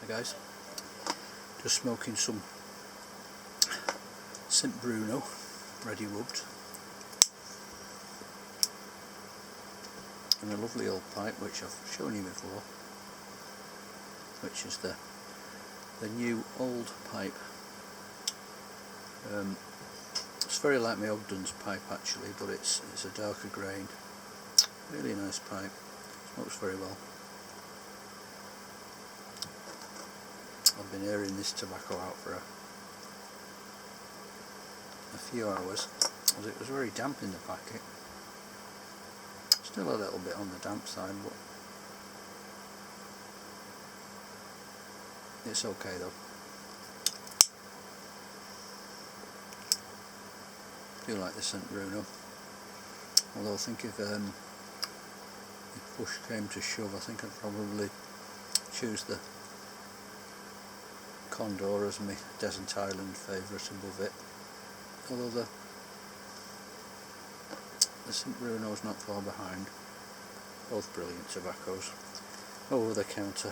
Hi guys, just smoking some Bruno ready rubbed in a lovely old pipe which I've shown you before, which is the new old pipe. It's very like my Ogden's pipe actually, but it's a darker grain. Really nice pipe, smokes very well. I've been airing this tobacco out for a few hours as it was very damp in the packet. Still a little bit on the damp side, but it's okay though. I do like the St. Bruno, although I think if push came to shove, I think I'd probably choose the Condor as my Desert Island favourite above it, although the St. Bruno's not far behind. Both brilliant tobaccos, over the counter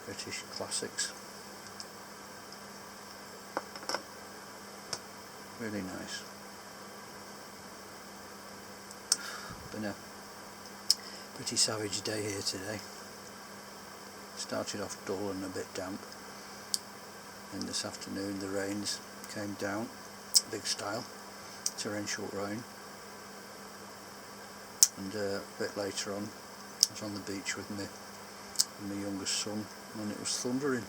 British classics. Really nice. Been a pretty savage day here today. Started off dull and a bit damp, and this afternoon the rains came down, big style, torrential rain, and a bit later on I was on the beach with my youngest son, and it was thundering.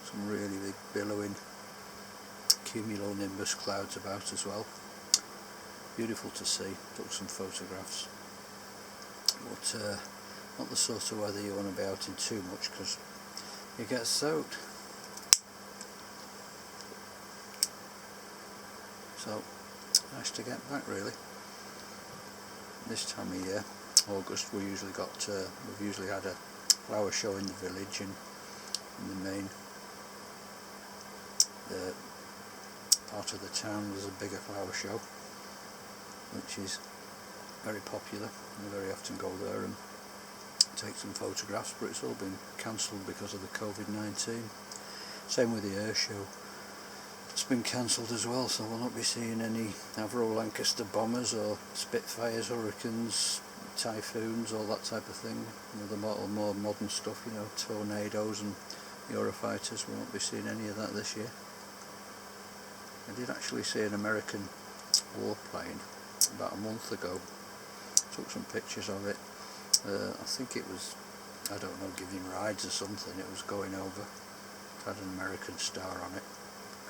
Some really big billowing cumulonimbus clouds about as well. Beautiful to see. Took some photographs, but not the sort of weather you want to be out in too much because you get soaked. So nice to get back really. This time of year, August, we've usually had a flower show in the village, and in the main part of the town there's a bigger flower show which is very popular. I very often go there and take some photographs, but it's all been cancelled because of the COVID-19. Same with the air show. It's been cancelled as well, so we'll not be seeing any Avro Lancaster bombers or Spitfires, Hurricanes, Typhoons, all that type of thing. You know, the more modern stuff, you know, tornadoes and Eurofighters. We won't be seeing any of that this year. I did actually see an American warplane about a month ago. Took some pictures of it. I think it was, I don't know, giving rides or something. It was going over. It had an American star on it.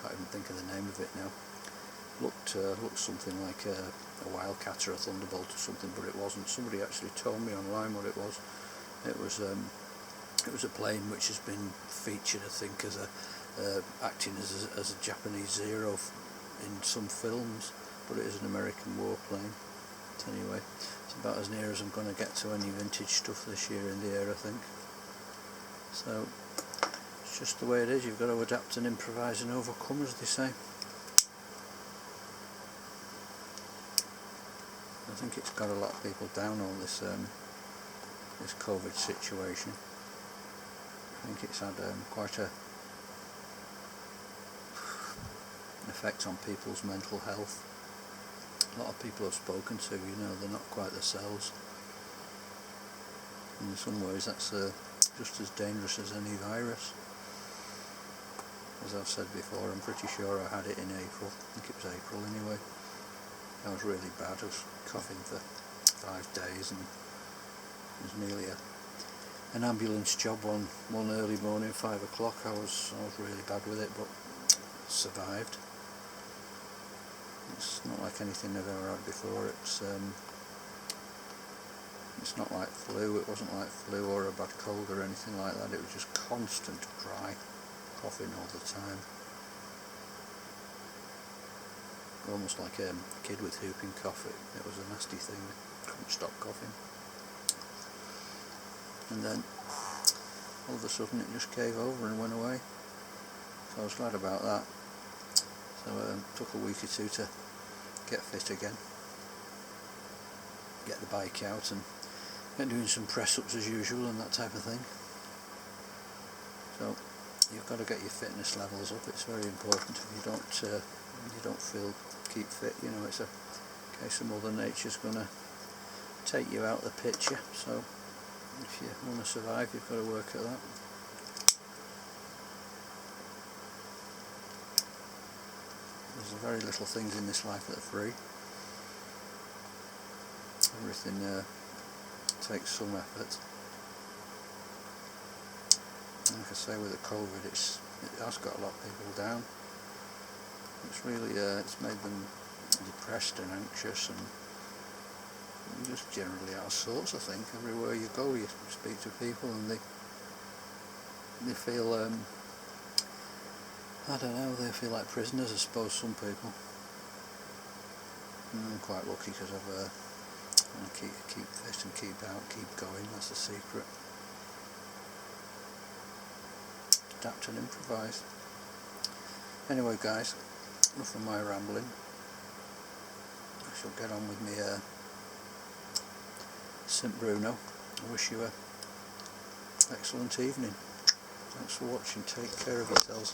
Can't even think of the name of it now. Looked something like a Wildcat or a Thunderbolt or something, but it wasn't. Somebody actually told me online what it was. It was a plane which has been featured, I think, as acting as a Japanese Zero in some films, but it is an American warplane. Anyway, it's about as near as I'm going to get to any vintage stuff this year in the air, I think. So it's just the way it is. You've got to adapt and improvise and overcome, as they say. I think it's got a lot of people down on this this COVID situation. I think it's had quite an effect on people's mental health. A lot of people I've spoken to, you know, they're not quite themselves. In some ways that's just as dangerous as any virus. As I've said before, I'm pretty sure I had it in April. I think it was April anyway. I was really bad. I was coughing for 5 days, and it was nearly an ambulance job one early morning, 5 o'clock. I was really bad with it, but survived. It's not like anything I've ever had before. It's not like flu. It wasn't like flu or a bad cold or anything like that. It was just constant dry coughing all the time. Almost like a kid with whooping cough. It was a nasty thing. Couldn't stop coughing. And then all of a sudden it just gave over and went away. So I was glad about that. So it took a week or two to get fit again, get the bike out and get doing some press ups as usual and that type of thing. So you've got to get your fitness levels up. It's very important. If you don't keep fit, you know, it's a case of Mother Nature's going to take you out of the picture. So if you want to survive, you've got to work at that. There's very little things in this life that are free. Everything takes some effort. Like I say, with the COVID, it has got a lot of people down. It's really it's made them depressed and anxious and just generally out of sorts. I think everywhere you go, you speak to people and they feel I don't know, they feel like prisoners, I suppose, some people. And I'm quite lucky because I've keep fit and keep out, keep going. That's the secret. Adapt and improvise. Anyway, guys, enough of my rambling. I shall get on with me St. Bruno. I wish you a excellent evening. Thanks for watching. Take care of yourselves.